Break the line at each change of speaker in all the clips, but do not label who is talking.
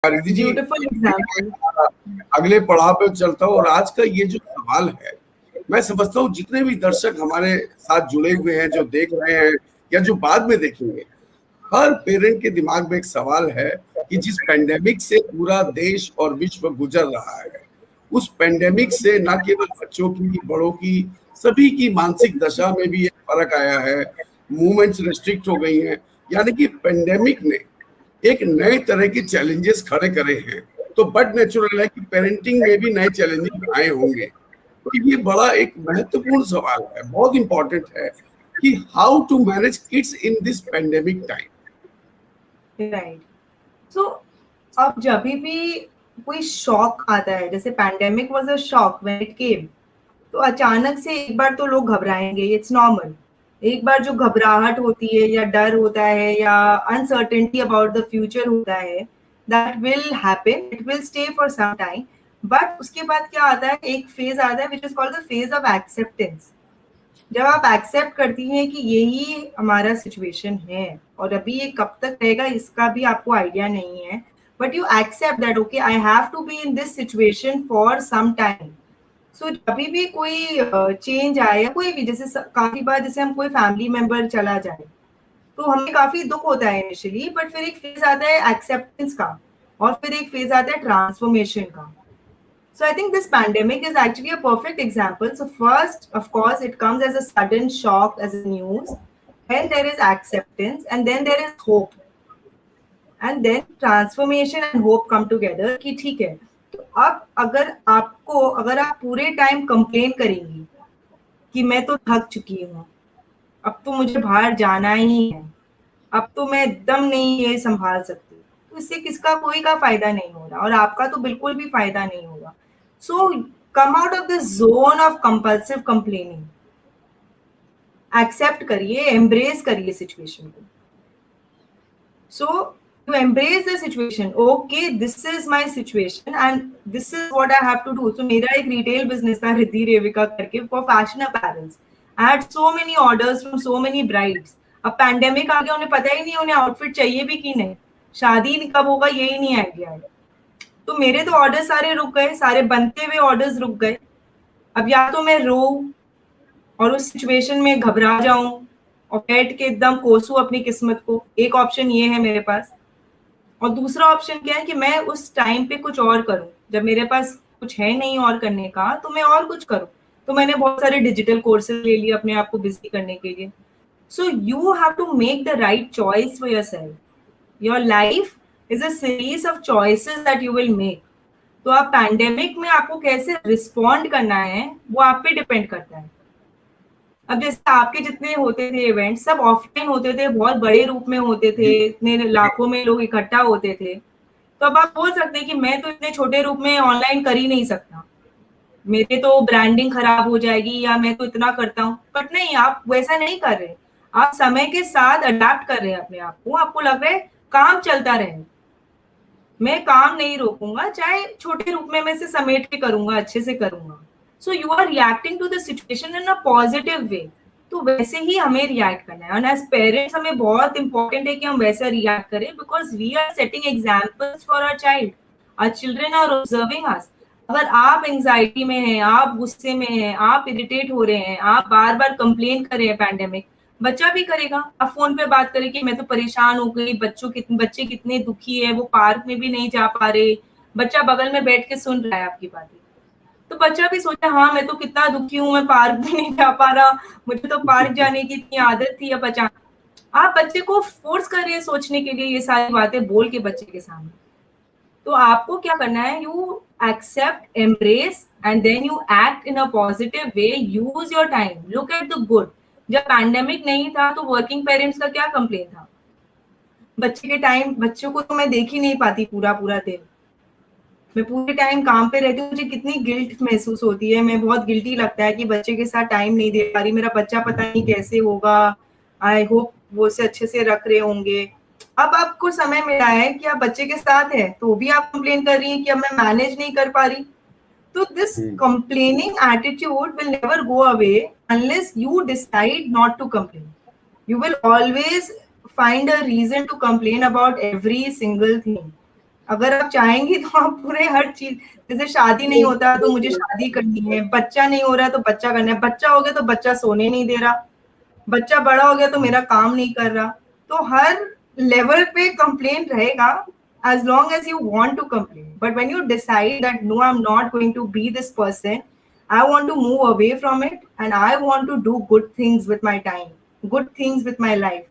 रिधि जी,
beautiful example.
अगले पड़ाव पे चलता हूँ। और आज का ये जो सवाल है, मैं समझता हूँ जितने भी दर्शक हमारे साथ जुड़े हुए हैं, जो देख रहे हैं या जो बाद में देखेंगे, हर पेरेंट के दिमाग में एक सवाल है कि जिस पेंडेमिक से पूरा देश और विश्व गुजर रहा है, उस पेंडेमिक से न केवल बच्चों की, बड़ों की, सभी की मानसिक दशा में भी एक फर्क आया है। मूवमेंट्स रिस्ट्रिक्ट हो गई हैं। यानी कि पेंडेमिक ने एक नए तरह के चैलेंजेस खड़े करे हैं। तो बट नेचुरल है कि पेरेंटिंग में भी नए चैलेंजेस आए होंगे। तो ये बड़ा एक महत्वपूर्ण सवाल है, बहुत इंपॉर्टेंट है कि how to manage kids in this pandemic time.
Right. So अब जब भी कोई शॉक आता है, जैसे pandemic was a shock when it came, तो अचानक से एक बार तो लोग घबराएंगे, इट्स नॉर्मल। एक बार जो घबराहट होती है या डर होता है या अनसर्टेनिटी अबाउट द फ्यूचर होता है, that will happen, it will stay for some time. But उसके बाद क्या आता है, एक फेज आता है which is called the phase of acceptance. जब आप एक्सेप्ट करती हैं कि यही हमारा सिचुएशन है और अभी ये कब तक रहेगा इसका भी आपको आइडिया नहीं है, but you accept that okay I have to be in this situation for some time. So अभी भी कोई चेंज आए या कोई भी, जैसे काफी बार जैसे हम कोई फैमिली मेंबर चला जाए तो हमें काफी दुख होता है इनिशियली, बट फिर एक फेज आता है एक्सेप्टेंस का और फिर एक फेज आता है ट्रांसफॉर्मेशन का। So I think this pandemic is actually a perfect example. So first, of course, it comes as a sudden shock as a news. Then there is acceptance, and then there is hope, and then transformation and hope come together. कि ठीक है, तो अब अगर आप पूरे time complain करेंगी कि मैं तो थक चुकी हूँ, अब तो मुझे बाहर जाना ही है, अब तो मैं एकदम नहीं ये संभाल सकती, तो इससे किसका कोई का फायदा नहीं हो रहा और आपका तो बिल्कुल भी फायदा नहीं होगा। So come out of the zone of compulsive complaining, accept करिए, एम्ब्रेस करिए सिचुएशन को। So to embrace the situation, okay, this is my situation and this is what I have to do. So मेरा एक retail business था रिद्धि रेविका करके for fashion apparels. I had so many orders from so many brides. अब pandemic आ गया, उन्हें पता ही नहीं उन्हें आउटफिट चाहिए भी कि नहीं, शादी कब होगा यही नहीं आइडिया है। तो मेरे तो ऑर्डर सारे रुक गए, सारे बनते हुए ऑर्डर्स रुक गए। अब या तो मैं रो और उस सिचुएशन में घबरा जाऊं और बैठ के एकदम कोसू अपनी किस्मत को, एक ऑप्शन ये है मेरे पास। और दूसरा ऑप्शन क्या है कि मैं उस टाइम पे कुछ और करूं, जब मेरे पास कुछ है नहीं और करने का तो मैं और कुछ करूं। तो मैंने बहुत सारे डिजिटल कोर्सेज ले लिए अपने आप को बिजी करने के लिए। So you have to make the right choice for yourself. Your life is a series of choices that you will make. तो आप पैंडेमिक में आपको कैसे रिस्पॉन्ड करना है वो आप पे डिपेंड करता है। अब जैसे आपके जितने होते थे इवेंट सब ऑफलाइन होते थे, बहुत बड़े रूप में होते थे, इतने लाखों में लोग इकट्ठा होते थे, तो अब आप बोल सकते हैं कि मैं तो इतने छोटे रूप में ऑनलाइन कर ही नहीं सकता, मेरे तो ब्रांडिंग खराब हो जाएगी या मैं तो इतना करता हूँ। बट नहीं, आप वैसा नहीं कर रहे, आप समय के साथ अडेप्ट कर रहे हैं अपने आप को। आपको लग रहा है काम चलता रहे, मैं काम नहीं रोकूंगा, चाहे छोटे रूप में मैं इसे समेट के करूंगा, अच्छे से करूंगा। So you are reacting to the situation in a positive way. तो वैसे ही हमें रिएक्ट करना है, एंड एज पेरेंट्स हमें बहुत इंपॉर्टेंट है कि हम वैसा रिएक्ट करें, because we are setting examples for our child. Our children are observing us. अगर आप एंजाइटी में हैं, आप गुस्से में हैं, आप इरिटेट हो रहे हैं, आप बार बार कंप्लेन कर रहे हैं पैंडेमिक, बच्चा भी करेगा। आप फोन पे बात करें कि मैं तो परेशान हो गई, बच्चे कितने दुखी है, वो पार्क में भी नहीं जा पा रहे, बच्चा बगल में बैठ के सुन रहा है आपकी बातें, तो बच्चा भी सोचा हाँ मैं तो कितना दुखी हूँ, मैं पार्क भी नहीं जा पा रहा, मुझे तो पार्क जाने की इतनी आदत थी, अब अचानक आप बच्चे को फोर्स कर रहे हैं सोचने के लिए ये सारी बातें बोल के बच्चे के सामने। तो आपको क्या करना है, you accept, embrace and then you act in a positive way, use your time, look at the good. जब पैंडेमिक नहीं था तो वर्किंग पेरेंट्स का क्या कंप्लेन था, बच्चे के टाइम बच्चों को तो मैं देख ही नहीं पाती पूरा पूरा दिन, मैं पूरे टाइम काम पे रहती हूँ, मुझे कितनी गिल्ट महसूस होती है, मैं बहुत गिल्टी लगता है कि बच्चे के साथ टाइम नहीं दे पा रही, मेरा बच्चा पता नहीं कैसे होगा, आई होप वो उसे अच्छे से रख रहे होंगे। अब आपको समय मिला है कि आप बच्चे के साथ है तो भी आप कंप्लेन कर रही हैं कि अब मैं मैनेज नहीं कर पा रही। तो this complaining attitude will never go away unless you decide not to complain. You will always find a reason to complain about every single thing. अगर आप चाहेंगी तो आप पूरे हर चीज, जैसे शादी नहीं होता तो मुझे शादी करनी है, बच्चा नहीं हो रहा तो बच्चा करना है, बच्चा हो गया तो बच्चा सोने नहीं दे रहा, बच्चा बड़ा हो गया तो मेरा काम नहीं कर रहा। तो हर लेवल पे कंप्लेन रहेगा as long as you want to complain, but when you decide that no, I'm not going to be this person, I want to move away from it and I want to do good things with my time, good things with my life,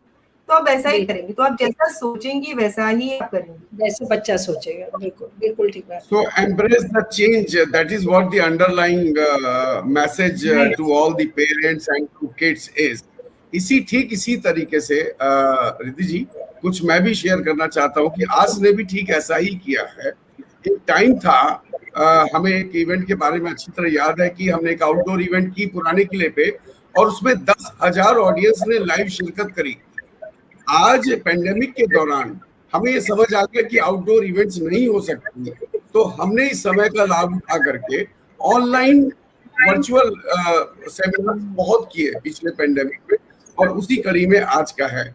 तो आप वैसा ही करेंगे। तो आप जैसा सोचेंगी वैसा ही आप करेंगे,
जैसे बच्चा सोचेगा। बिल्कुल बिल्कुल ठीक बात।
So embrace the change. That is what the underlying message to all the parents and to kids is. इसी तरीके से रिद्धि जी कुछ मैं भी शेयर करना चाहता हूँ कि आज ने भी ठीक ऐसा ही किया है। एक टाइम था, हमें एक इवेंट के बारे में अच्छी तरह याद है कि हमने एक आउटडोर इवेंट की पुराने किले पे और उसमें 10,000 ऑडियंस ने लाइव शिरकत करी। आज पेंडेमिक के दौरान हमें ये समझ आ गया कि आउटडोर इवेंट्स नहीं हो सकती, तो हमने इस समय का लाभ उठा करके ऑनलाइन वर्चुअल सेमिनार बहुत किए पिछले पेंडेमिक में, और उसी कड़ी में आज का है।